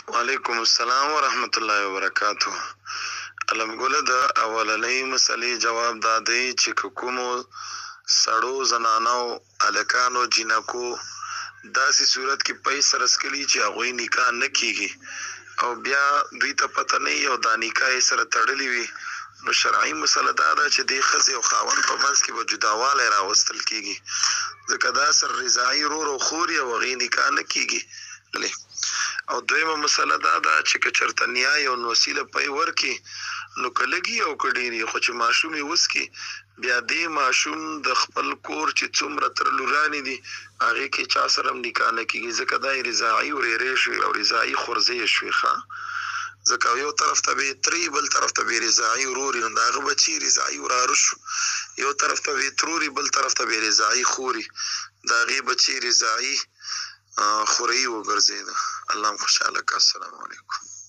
وعلیکم السلام ورحمت الله وبرکاتہ. الحمدلله د اولنۍ مسلې جواب دادی چې کومو سړو زنانو الکانو جنکو داسې صورت کې پیسې رسکلی چې هغوی نکاح نه کیږي او بیا دوی ته پته نه وي او دا نکاح یې سره تړلې وي، نو شرعي مسله دا ده چې دې ښځې او خاوند په منځ کې به جداوالی راوستل کیږي، ځکه دا سر رضاعي رور او خور یې او هغې نکاح نه کیږي. او دویمه مسله دا ده چې که چېرته نیا یو وسیله پی ورکړي نو که لږي او که ډېر خو چې ماشوم یې وسکي، بیا دې ماشوم د خپل کور چې څومره تر لورانې دي هغې کې چا سره هم نکاح نه کېږي، ځکه دا یې رضاعي ورېرې شوې او رضاعي خورزې یې شوې. ښه، ځکه یو طرف ته به یې ترې بل طرف ته به یې رضاعي ورور یي، نو د هغه بچي رضاعي وراره شو. یو طرف ته به یې ترور یي بل طرف ته به یې رضاعي خور یي، د هغې بچي رضاعي خورۍ وګرځېده. الله هم خوشحاله که. السلام علیکم.